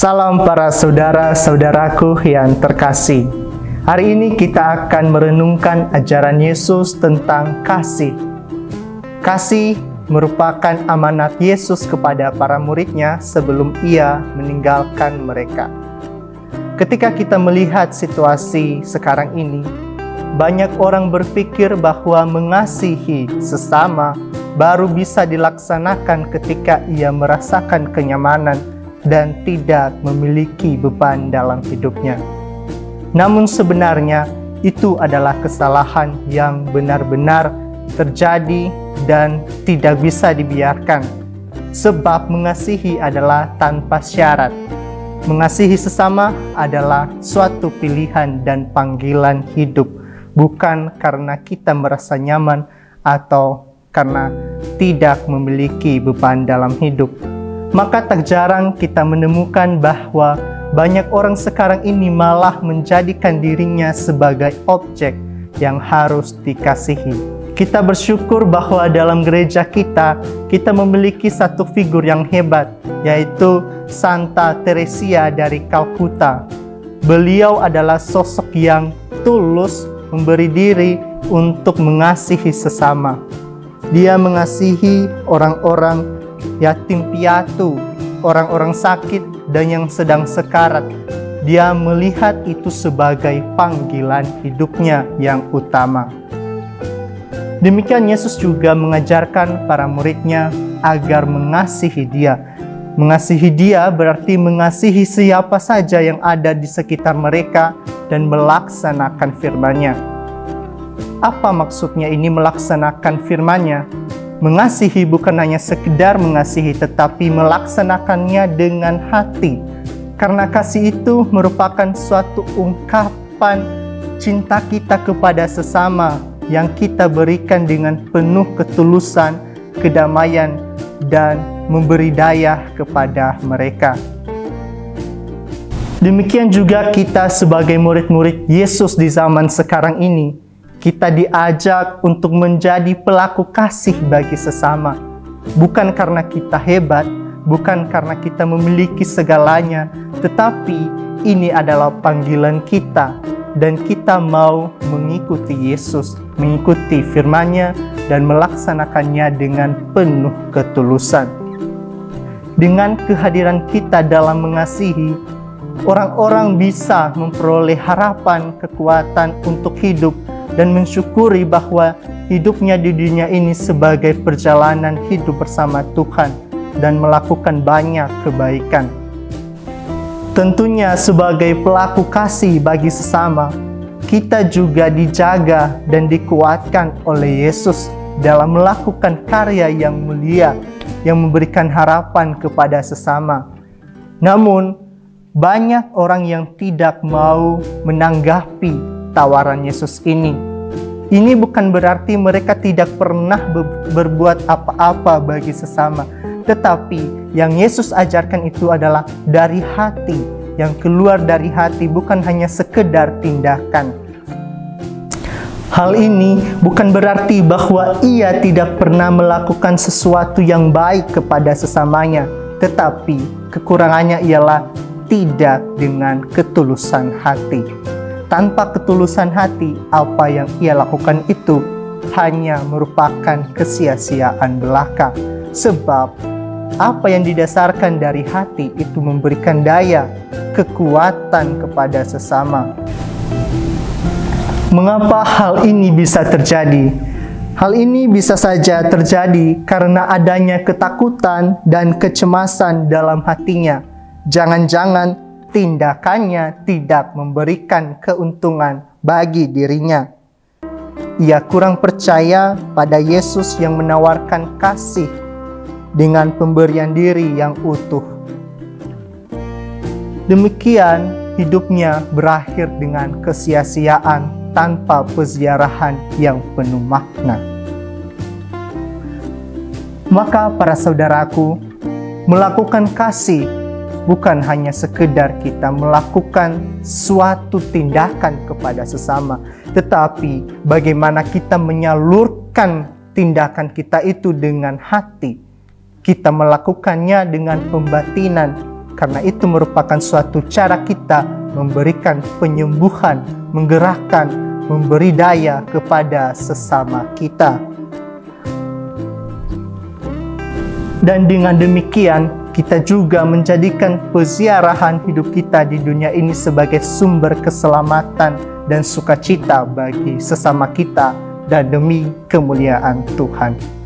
Salam para saudara-saudaraku yang terkasih. Hari ini kita akan merenungkan ajaran Yesus tentang kasih. Kasih merupakan amanat Yesus kepada para muridnya sebelum ia meninggalkan mereka. Ketika kita melihat situasi sekarang ini, banyak orang berpikir bahwa mengasihi sesama baru bisa dilaksanakan ketika ia merasakan kenyamanan dan tidak memiliki beban dalam hidupnya. Namun sebenarnya itu adalah kesalahan yang benar-benar terjadi dan tidak bisa dibiarkan. Sebab mengasihi adalah tanpa syarat. Mengasihi sesama adalah suatu pilihan dan panggilan hidup, bukan karena kita merasa nyaman atau karena tidak memiliki beban dalam hidup. Maka tak jarang kita menemukan bahwa banyak orang sekarang ini malah menjadikan dirinya sebagai objek yang harus dikasihi. Kita bersyukur bahwa dalam gereja kita memiliki satu figur yang hebat, yaitu Santa Teresia dari Kalkuta. Beliau adalah sosok yang tulus memberi diri untuk mengasihi sesama. Dia mengasihi orang-orang yatim piatu, orang-orang sakit, dan yang sedang sekarat. Dia melihat itu sebagai panggilan hidupnya yang utama. Demikian Yesus juga mengajarkan para muridnya agar mengasihi dia. Mengasihi dia berarti mengasihi siapa saja yang ada di sekitar mereka dan melaksanakan firman-Nya. Apa maksudnya ini melaksanakan firman-Nya? Mengasihi bukan hanya sekedar mengasihi, tetapi melaksanakannya dengan hati. Karena kasih itu merupakan suatu ungkapan cinta kita kepada sesama yang kita berikan dengan penuh ketulusan, kedamaian, dan memberi daya kepada mereka. Demikian juga kita sebagai murid-murid Yesus di zaman sekarang ini, kita diajak untuk menjadi pelaku kasih bagi sesama. Bukan karena kita hebat, bukan karena kita memiliki segalanya, tetapi ini adalah panggilan kita. Dan kita mau mengikuti Yesus, mengikuti firman-Nya, dan melaksanakannya dengan penuh ketulusan. Dengan kehadiran kita dalam mengasihi, orang-orang bisa memperoleh harapan, kekuatan untuk hidup, dan mensyukuri bahwa hidupnya di dunia ini sebagai perjalanan hidup bersama Tuhan dan melakukan banyak kebaikan. Tentunya sebagai pelaku kasih bagi sesama, kita juga dijaga dan dikuatkan oleh Yesus dalam melakukan karya yang mulia yang memberikan harapan kepada sesama. Namun, banyak orang yang tidak mau menanggapi tawaran Yesus ini. Ini bukan berarti mereka tidak pernah berbuat apa-apa bagi sesama, tetapi yang Yesus ajarkan itu adalah dari hati, yang keluar dari hati, bukan hanya sekedar tindakan. Hal ini bukan berarti bahwa ia tidak pernah melakukan sesuatu yang baik kepada sesamanya, tetapi kekurangannya ialah tidak dengan ketulusan hati. Tanpa ketulusan hati, apa yang ia lakukan itu hanya merupakan kesia-siaan belaka. Sebab apa yang didasarkan dari hati itu memberikan daya, kekuatan kepada sesama. Mengapa hal ini bisa terjadi? Hal ini bisa saja terjadi karena adanya ketakutan dan kecemasan dalam hatinya. Jangan-jangan tindakannya tidak memberikan keuntungan bagi dirinya. Ia kurang percaya pada Yesus yang menawarkan kasih dengan pemberian diri yang utuh. Demikian hidupnya berakhir dengan kesia-siaan tanpa peziarahan yang penuh makna. Maka para saudaraku, melakukan kasih bukan hanya sekedar kita melakukan suatu tindakan kepada sesama, tetapi bagaimana kita menyalurkan tindakan kita itu dengan hati. Kita melakukannya dengan pembatinan, karena itu merupakan suatu cara kita memberikan penyembuhan, menggerakkan, memberi daya kepada sesama kita. Dan dengan demikian, kita juga menjadikan peziarahan hidup kita di dunia ini sebagai sumber keselamatan dan sukacita bagi sesama kita dan demi kemuliaan Tuhan.